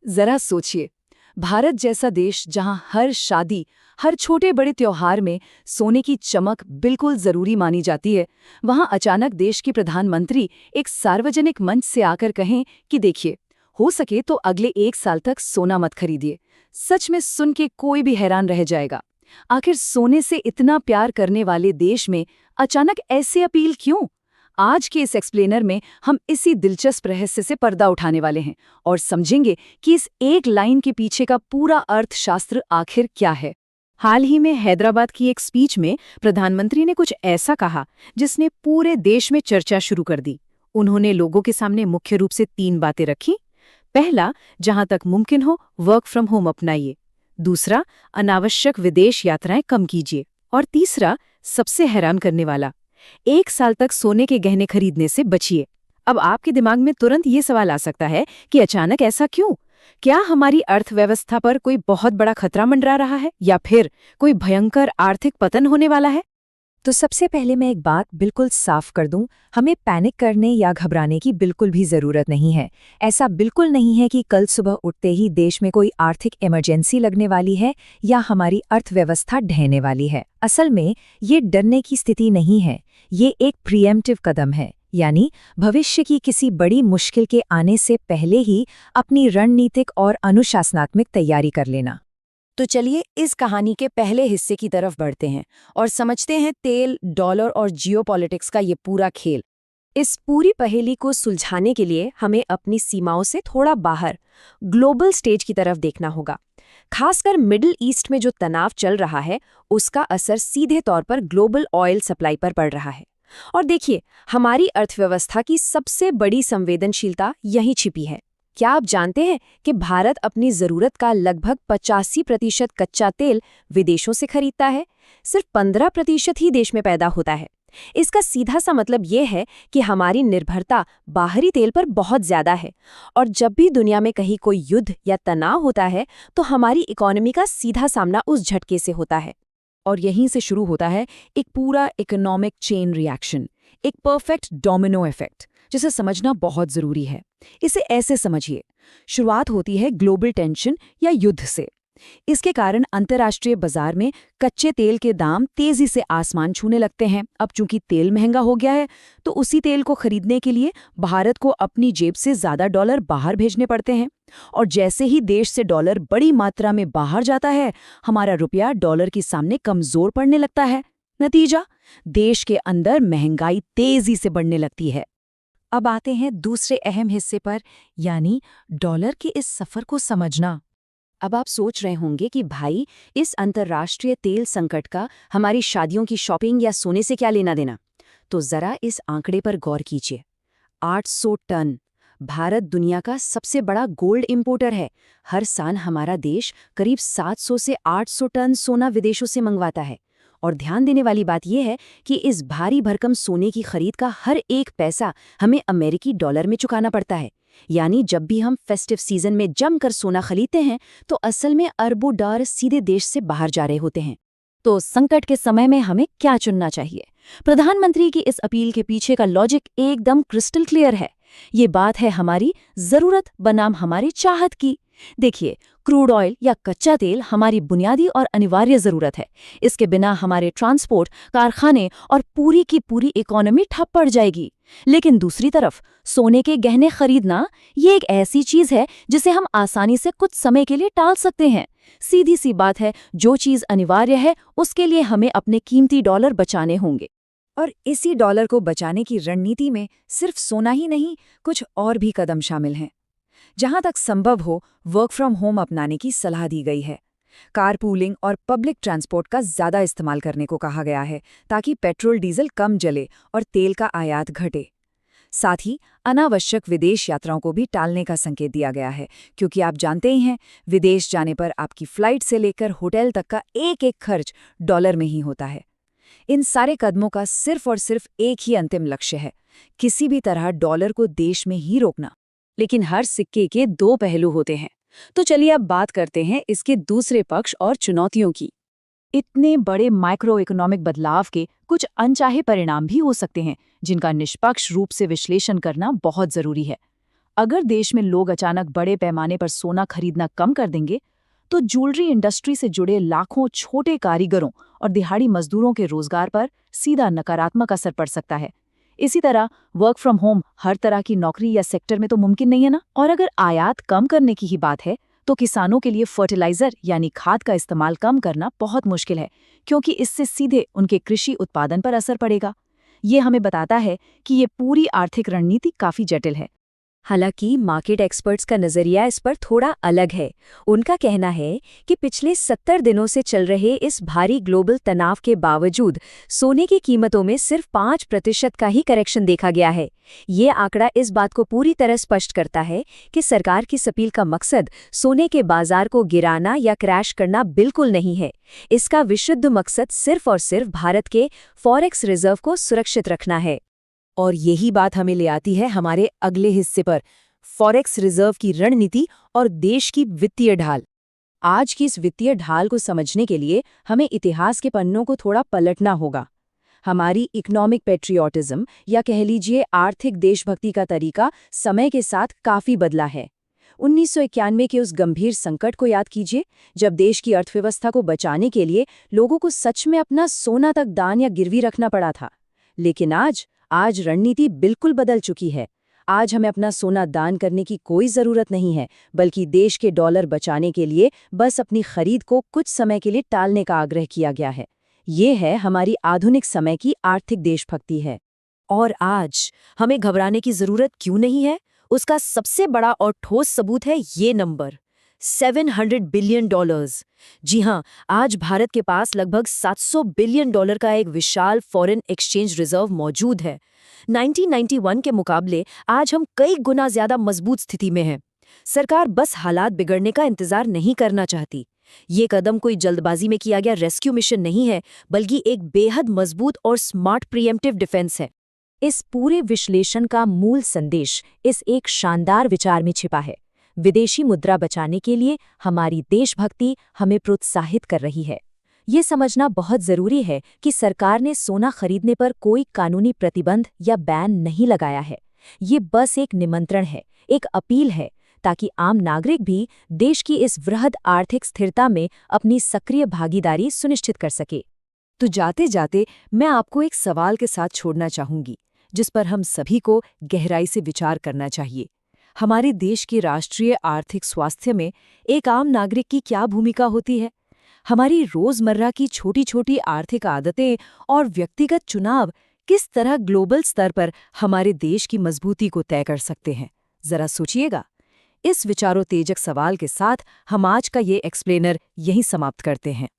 जरा सोचिए, भारत जैसा देश जहां हर शादी, हर छोटे बड़े त्योहार में सोने की चमक बिल्कुल जरूरी मानी जाती है, वहां अचानक देश के प्रधानमंत्री एक सार्वजनिक मंच से आकर कहें कि देखिए, हो सके तो अगले 1 साल तक सोना मत खरीदिए। सच में सुन के कोई भी हैरान रह जाएगा। आखिर सोने से इतना प्यार करने वाले देश में अचानक ऐसे अपील क्यों? आज के इस एक्सप्लेनर में हम इसी दिलचस्प रहस्य से पर्दा उठाने वाले हैं और समझेंगे कि इस एक लाइन के पीछे का पूरा अर्थशास्त्र आखिर क्या है। हाल ही में हैदराबाद की एक स्पीच में प्रधानमंत्री ने कुछ ऐसा कहा जिसने पूरे देश में चर्चा शुरू कर दी। उन्होंने लोगों के सामने मुख्य रूप से 3 बातें रखी। पहला, जहां तक मुमकिन हो वर्क फ्रॉम होम अपनाइए। दूसरा, अनावश्यक विदेश यात्राएं कम कीजिए। और तीसरा, सबसे हैरान करने वाला, 1 साल तक सोने के गहने खरीदने से बचिए। अब आपके दिमाग में तुरंत ये सवाल आ सकता है कि अचानक ऐसा क्यों? क्या हमारी अर्थव्यवस्था पर कोई बहुत बड़ा खतरा मंडरा रहा है या फिर कोई भयंकर आर्थिक पतन होने वाला है? तो सबसे पहले मैं एक बात बिल्कुल साफ कर दूं, हमें पैनिक करने या घबराने की बिल्कुल भी जरूरत नहीं है। ऐसा बिल्कुल नहीं है कि कल सुबह उठते ही देश में कोई आर्थिक इमरजेंसी लगने वाली है या हमारी अर्थव्यवस्था ढहने वाली है। असल में ये डरने की स्थिति नहीं है, ये एक प्रीएम्प्टिव कदम है, यानी भविष्य की किसी बड़ी मुश्किल के आने से पहले ही अपनी रणनीतिक और अनुशासनात्मक तैयारी कर लेना। तो चलिए इस कहानी के पहले हिस्से की तरफ बढ़ते हैं और समझते हैं तेल, डॉलर और जियोपॉलिटिक्स का ये पूरा खेल। इस पूरी पहेली को सुलझाने के लिए हमें अपनी सीमाओं से थोड़ा बाहर ग्लोबल स्टेज की तरफ देखना होगा। खासकर मिडिल ईस्ट में जो तनाव चल रहा है, उसका असर सीधे तौर पर ग्लोबल ऑयल सप्लाई पर पड़ रहा है। और देखिए, हमारी अर्थव्यवस्था की सबसे बड़ी संवेदनशीलता यहीं छिपी है। क्या आप जानते हैं कि भारत अपनी ज़रूरत का लगभग 85% कच्चा तेल विदेशों से खरीदता है? सिर्फ 15% ही देश में पैदा होता है। इसका सीधा सा मतलब ये है कि हमारी निर्भरता बाहरी तेल पर बहुत ज़्यादा है। और जब भी दुनिया में कहीं कोई युद्ध या तनाव होता है, तो हमारी इकोनॉमी का सीधा सामना उस झटके से होता है। और यहीं से शुरू होता है एक पूरा इकोनॉमिक चेन रिएक्शन, एक परफेक्ट डोमिनो इफेक्ट, जिसे समझना बहुत जरूरी है। इसे ऐसे समझिए, शुरुआत होती है ग्लोबल टेंशन या युद्ध से। इसके कारण अंतर्राष्ट्रीय बाजार में कच्चे तेल के दाम तेजी से आसमान छूने लगते हैं। अब चूंकि तेल महंगा हो गया है, तो उसी तेल को खरीदने के लिए भारत को अपनी जेब से ज्यादा डॉलर बाहर भेजने पड़ते हैं। और जैसे ही देश से डॉलर बड़ी मात्रा में बाहर जाता है, हमारा रुपया डॉलर के सामने कमजोर पड़ने लगता है। नतीजा, देश के अंदर महंगाई तेजी से बढ़ने लगती है। अब आते हैं दूसरे अहम हिस्से पर, यानी डॉलर के इस सफर को समझना। अब आप सोच रहे होंगे कि भाई, इस अंतर्राष्ट्रीय तेल संकट का हमारी शादियों की शॉपिंग या सोने से क्या लेना देना? तो जरा इस आंकड़े पर गौर कीजिए। 800 टन। भारत दुनिया का सबसे बड़ा गोल्ड इंपोर्टर है। हर साल हमारा देश करीब 700 से 800 टन सोना विदेशों से मंगवाता है। और ध्यान देने वाली बात यह है कि इस भारी भरकम सोने की खरीद का हर एक पैसा हमें अमेरिकी डॉलर में चुकाना पड़ता है। यानी जब भी हम फेस्टिव सीजन में जमकर सोना खरीदते हैं, तो असल में अरबों डॉलर सीधे देश से बाहर जा रहे होते हैं। तो संकट के समय में हमें क्या चुनना चाहिए? प्रधानमंत्री की इस अपील के पीछे का लॉजिक एकदम क्रिस्टल क्लियर है। ये बात है हमारी जरूरत बनाम हमारी चाहत की। देखिए, क्रूड ऑयल या कच्चा तेल हमारी बुनियादी और अनिवार्य जरूरत है। इसके बिना हमारे ट्रांसपोर्ट, कारखाने और पूरी की पूरी इकोनॉमी ठप पड़ जाएगी। लेकिन दूसरी तरफ सोने के गहने खरीदना, ये एक ऐसी चीज है जिसे हम आसानी से कुछ समय के लिए टाल सकते हैं। सीधी सी बात है, जो चीज अनिवार्य है उसके लिए हमें अपने कीमती डॉलर बचाने होंगे। और इसी डॉलर को बचाने की रणनीति में सिर्फ सोना ही नहीं, कुछ और भी कदम शामिल हैं। जहां तक संभव हो, वर्क फ्रॉम होम अपनाने की सलाह दी गई है। कारपूलिंग और पब्लिक ट्रांसपोर्ट का ज्यादा इस्तेमाल करने को कहा गया है, ताकि पेट्रोल डीजल कम जले और तेल का आयात घटे। साथ ही अनावश्यक विदेश यात्राओं को भी टालने का संकेत दिया गया है, क्योंकि आप जानते ही हैं, विदेश जाने पर आपकी फ्लाइट से लेकर होटल तक का एक खर्च डॉलर में ही होता है। इन सारे कदमों का सिर्फ और सिर्फ एक ही अंतिम लक्ष्य है, किसी भी तरह डॉलर को देश में ही रोकना। लेकिन हर सिक्के के 2 पहलू होते हैं। तो चलिए अब बात करते हैं इसके दूसरे पक्ष और चुनौतियों की। इतने बड़े माइक्रो इकोनॉमिक बदलाव के कुछ अनचाहे परिणाम भी हो सकते हैं, जिनका निष्पक्ष रूप से विश्लेषण करना बहुत जरूरी है। अगर देश में लोग अचानक बड़े पैमाने पर सोना खरीदना कम कर देंगे, तो ज्वेलरी इंडस्ट्री से जुड़े लाखों छोटे कारीगरों और दिहाड़ी मजदूरों के रोजगार पर सीधा नकारात्मक असर पड़ सकता है। इसी तरह वर्क फ्रॉम होम हर तरह की नौकरी या सेक्टर में तो मुमकिन नहीं है ना। और अगर आयात कम करने की ही बात है, तो किसानों के लिए फर्टिलाइजर यानी खाद का इस्तेमाल कम करना बहुत मुश्किल है, क्योंकि इससे सीधे उनके कृषि उत्पादन पर असर पड़ेगा। ये हमें बताता है कि ये पूरी आर्थिक रणनीति काफी जटिल है। हालांकि मार्केट एक्सपर्ट्स का नजरिया इस पर थोड़ा अलग है। उनका कहना है कि पिछले 70 दिनों से चल रहे इस भारी ग्लोबल तनाव के बावजूद सोने की कीमतों में सिर्फ 5% का ही करेक्शन देखा गया है। ये आंकड़ा इस बात को पूरी तरह स्पष्ट करता है कि सरकार की अपील का मकसद सोने के बाजार को गिराना या क्रैश करना बिल्कुल नहीं है। इसका विशुद्ध मकसद सिर्फ और सिर्फ भारत के फॉरेक्स रिजर्व को सुरक्षित रखना है। और यही बात हमें ले आती है हमारे अगले हिस्से पर, फॉरेक्स रिजर्व की रणनीति और देश की वित्तीय ढाल। आज की इस वित्तीय ढाल को समझने के लिए हमें इतिहास के पन्नों को थोड़ा पलटना होगा। हमारी इकोनॉमिक पैट्रियोटिज्म या कह लीजिए आर्थिक देशभक्ति का तरीका समय के साथ काफी बदला है। 1991 के उस गंभीर संकट को याद कीजिए, जब देश की अर्थव्यवस्था को बचाने के लिए लोगों को सच में अपना सोना तक दान या गिरवी रखना पड़ा था। लेकिन आज रणनीति बिल्कुल बदल चुकी है। आज हमें अपना सोना दान करने की कोई जरूरत नहीं है, बल्कि देश के डॉलर बचाने के लिए बस अपनी खरीद को कुछ समय के लिए टालने का आग्रह किया गया है। ये है हमारी आधुनिक समय की आर्थिक देशभक्ति है। और आज हमें घबराने की जरूरत क्यों नहीं है? उसका सबसे बड़ा और ठोस सबूत है ये नंबर, $700 बिलियन। जी हाँ, आज भारत के पास लगभग $700 बिलियन का एक विशाल फॉरेन एक्सचेंज रिजर्व मौजूद है। 1991 के मुकाबले आज हम कई गुना ज्यादा मजबूत स्थिति में हैं। सरकार बस हालात बिगड़ने का इंतजार नहीं करना चाहती। ये कदम कोई जल्दबाजी में किया गया रेस्क्यू मिशन नहीं है, बल्कि एक बेहद मजबूत और स्मार्ट प्रीएम्प्टिव डिफेंस है। इस पूरे विश्लेषण का मूल संदेश इस एक शानदार विचार में छिपा है। विदेशी मुद्रा बचाने के लिए हमारी देशभक्ति हमें प्रोत्साहित कर रही है। ये समझना बहुत जरूरी है कि सरकार ने सोना खरीदने पर कोई कानूनी प्रतिबंध या बैन नहीं लगाया है। ये बस एक निमंत्रण है, एक अपील है, ताकि आम नागरिक भी देश की इस वृहद आर्थिक स्थिरता में अपनी सक्रिय भागीदारी सुनिश्चित कर सके। तो जाते जाते मैं आपको एक सवाल के साथ छोड़ना चाहूंगी, जिस पर हम सभी को गहराई से विचार करना चाहिए। हमारे देश के राष्ट्रीय आर्थिक स्वास्थ्य में एक आम नागरिक की क्या भूमिका होती है? हमारी रोजमर्रा की छोटी छोटी आर्थिक आदतें और व्यक्तिगत चुनाव किस तरह ग्लोबल स्तर पर हमारे देश की मजबूती को तय कर सकते हैं? जरा सोचिएगा। इस विचारोत्तेजक सवाल के साथ हम आज का ये एक्सप्लेनर यहीं समाप्त करते हैं।